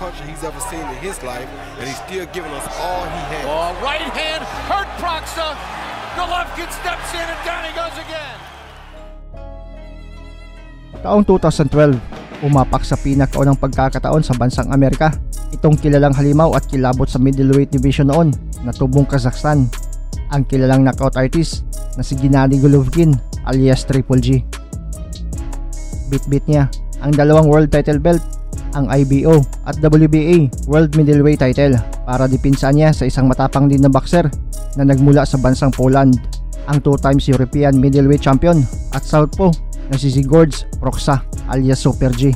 puncher he's ever seen in his life, and he's still giving us all he has. Oh, right hand hurt Proxa. Golovkin steps in and down he goes again. Taong 2012, umapak sa pinakaunang pagkakataon sa bansang Amerika. Itong kilalang halimaw at kilabot sa middleweight division noon na tubong Kazakhstan, ang kilalang knockout artist na si Gennady Golovkin alias Triple G. Bit-bit niya ang dalawang world title belt, ang IBO at WBA world middleweight title para dipinsan niya sa isang matapang din na boxer na nagmula sa bansang Poland, ang 2 times European middleweight champion at southpaw na si George Proxa alias Super G.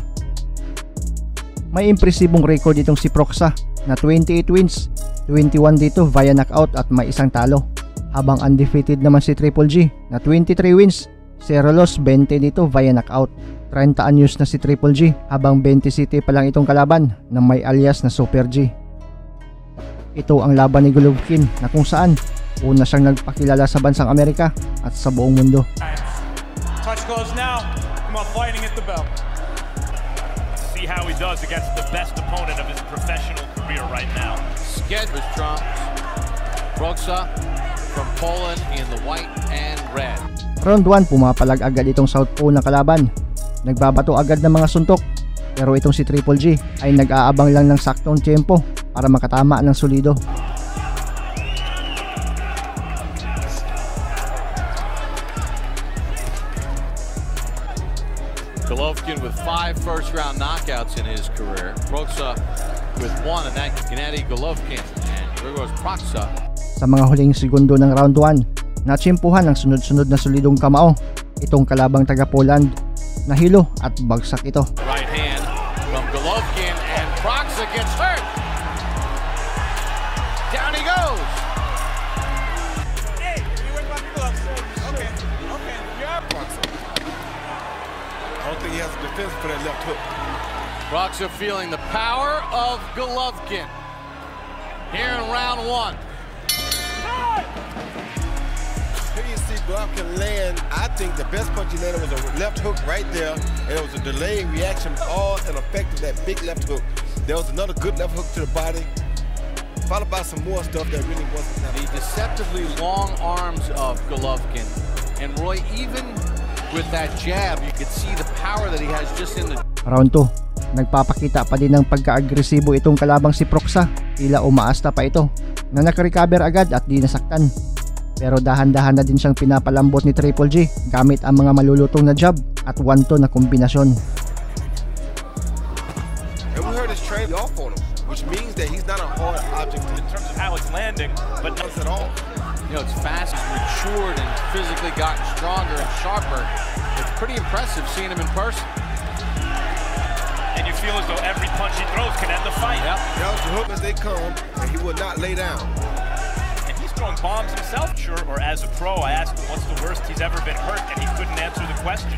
May impresibong record itong si Proxa na 28 wins, 21 dito via knockout at may isang talo, habang undefeated naman si Triple G na 23 wins, 0 loss, 20 dito via knockout. 30 anyos na si Triple G habang 20 city pa lang itong kalaban na may alias na Super G. Ito ang laban ni Golovkin na kung saan una siyang nagpakilala sa bansang Amerika at sa buong mundo. Touch goes now. Come on, fighting at the bell. See how he does against the best opponent of his professional career right now. Sked was Trump. Proxa from Poland in the white and red. Round 1, pumapalag agad itong southpaw na kalaban. Nagbabato agad ng mga suntok, pero itong si Triple G ay nag-aabang lang ng saktong tempo para makatama ng solido. Golovkin with 5 first-round knockouts in his career. Proxa with 1, and that's Gennady Golovkin. And here goes Proxa. Sa mga huling segundo ng round 1, natsimpuhan ang sunod-sunod na solidong kamao itong kalabang taga Poland. Nahilo at bagsak ito. Right hand from Golovkin and Proxa gets hurt. Down he goes. Hey, you went back to gloves. Okay, yeah, Proxa. I don't think he has a defense for that left hook. Proxa feeling the power of Golovkin here in round 1. Here you see Golovkin land. I think the best punch he landed was a left hook right there, and it was a delayed reaction all in effect of that big left hook. There was another good left hook to the body, followed by some more stuff that really wasn't that. The deceptively long arms of Golovkin, and Roy, even with that jab, you could see the power that he has just in the... Round 2, nagpapakita pa din ng pagka-agresibo itong kalabang si Proxa. Tila umaasta pa ito na nakarecover agad at di nasaktan. Pero dahan-dahan na din siyang pinapalambot ni Triple G gamit ang mga malulutong na jab at 1-2 na kombinasyon. And we heard his training off on him, which means that he's not a hard object In terms of how it's landing, but not at all. You know, it's fast, he's matured and physically gotten stronger and sharper. It's pretty impressive seeing him in person. and you feel as though every punch he throws can end the fight. Yep. That was the hook as they come, and he will not lay down. Throwing bombs himself, sure, or as a pro, I asked him what's the worst he's ever been hurt, and he couldn't answer the question.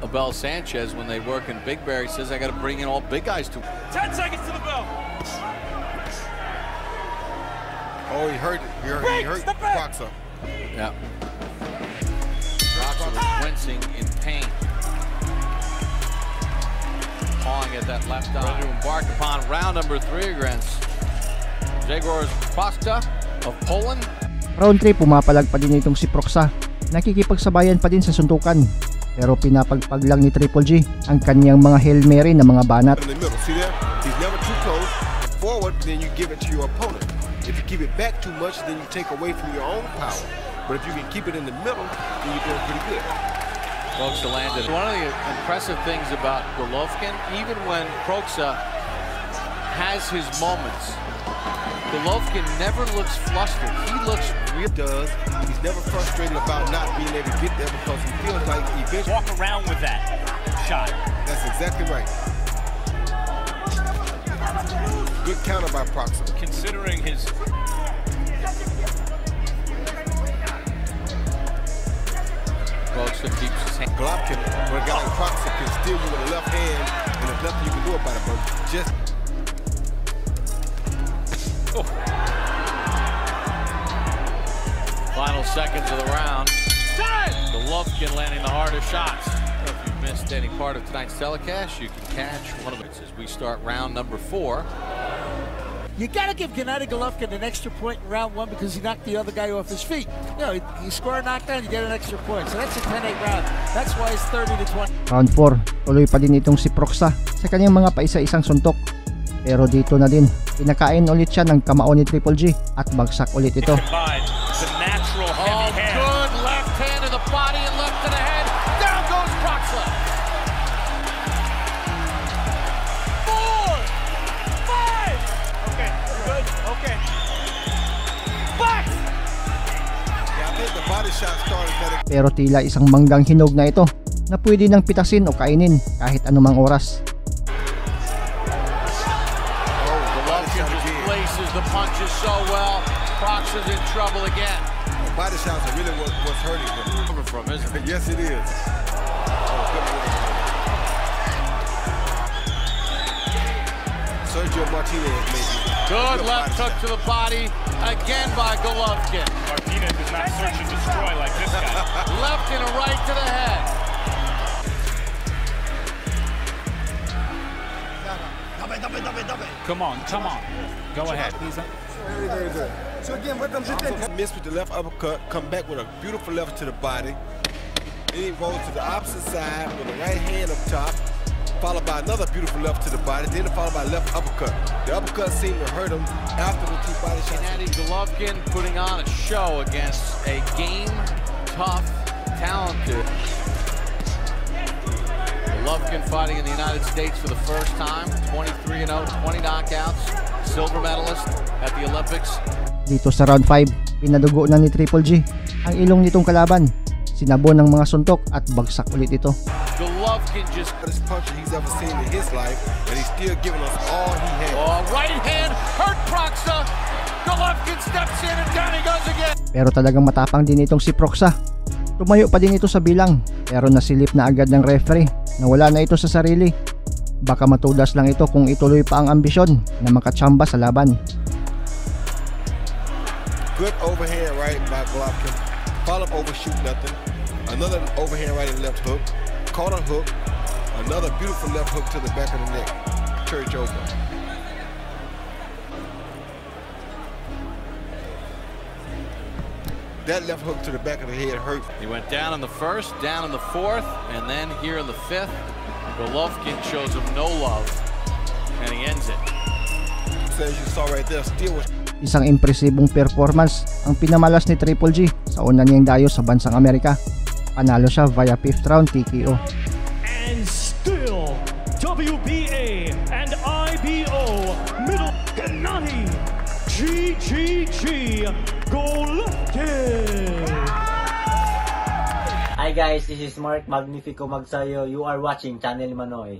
Abel Sanchez, when they work in Big Bear, he says, I got to bring in all big guys to 10 seconds to the bell. Oh, he hurt. He hurt Proxa. Yeah. Proxa was wincing in pain. Pawing at that left eye. Ready to embark upon round number 3 against Grzegorz Proxa of Poland. Round 3, pumapalag pa din itong si Proxa. Nakikipagsabayan pa din sa suntukan, pero pinapagpag lang ni Triple G ang kanyang mga Hail Mary na mga banat. In the middle, see there? He's never too close. Forward, then you give it to your opponent. If you keep it back too much, then you take away from your own power. But if you can keep it in the middle, then you're doing pretty good. Proxa landed. One of the impressive things about Golovkin, even when Proxa has his moments, Golovkin never looks flustered. He looks real. Does. He's never frustrated about not being able to get there because he feels like eventually. Walk around with that shot. That's exactly right. Good counter by Proxa. Considering his... Proxa keeps his hand. Golovkin, when a guy like Proxa can steal you with a left hand, and there's nothing you can do about it, but just... Oh. Final seconds of the round. Golovkin landing the hardest shots. If you've missed any part of tonight's telecast, you can catch one of its as we start round number 4. You got to give Gennady Golovkin an extra point in round 1 because he knocked the other guy off his feet. You know, you score a knockdown, you get an extra point. So that's a 10-8 round. That's why it's 30-20. Round 4, tuloy pa din itong si Proxa sa kanyang mga paisa-isang suntok. Pero dito na din, pinakain ulit siya ng kamao ni Triple G at bagsak ulit ito. Good left hand to the body and left to the head. Down goes Proxa. 4, 5. Okay, good. Okay. Back. Yeah, I think the body shot started better. Pero tila isang manggang hinog na ito na pwede nang pitasin o kainin kahit anumang oras. Golovkin just places the punches so well. Proxa's in trouble again. The body shots are really what's hurting him. Coming from, isn't it? Yes, it is. Oh, good move. Sergio Martinez, maybe. Good left hook to the body again by Golovkin. Martinez does not search and destroy like this guy. Left and a right to the head. Come on, come on. Go ahead. Very good. So again, what comes in? Miss with the left uppercut, come back with a beautiful left to the body. Then he rolls to the opposite side with a right hand up top, followed by another beautiful left to the body, then followed by left uppercut. The uppercut seemed to hurt him after the 2 body shots. Gennady Golovkin putting on a show against a game, tough, talented. Golovkin fighting in the United States for the first time, 23-0, 20 knockouts, silver medalist at the Olympics. Dito sa round 5, pinadugo na ni Triple G ang ilong nitong kalaban. Sinabon ng mga suntok at bagsak ulit ito. Golovkin just Hardest puncher he's ever seen in his life, and he's still giving us all he has. right hand hurt Proxa. Golovkin steps in and down he goes again. Pero talagang matapang din itong si Proxa. Tumayo pa din ito sa bilang pero nasilip na agad ng referee na wala na ito sa sarili. Baka matudas lang ito kung ituloy pa ang ambisyon na makatsamba sa laban. Good overhand right by Golovkin. Follow up overshoot nothing. Another overhand right and left hook. Caught a hook. Another beautiful left hook to the back of the neck. Church over. That left hook to the back of the head hurt. He went down in the first, down in the fourth, and then here in the fifth. Golovkin shows him no love, and he ends it. So as you saw right there, still was. Isang impresibong performance ang pinamalas ni Triple G sa una niyang dayo sa bansang Amerika. Panalo siya via 5th round TKO. And still, WBA and IBO middle Gennady Golovkin. Hi guys, this is Mark Magnifico Magsayo. You are watching Channel Manoy.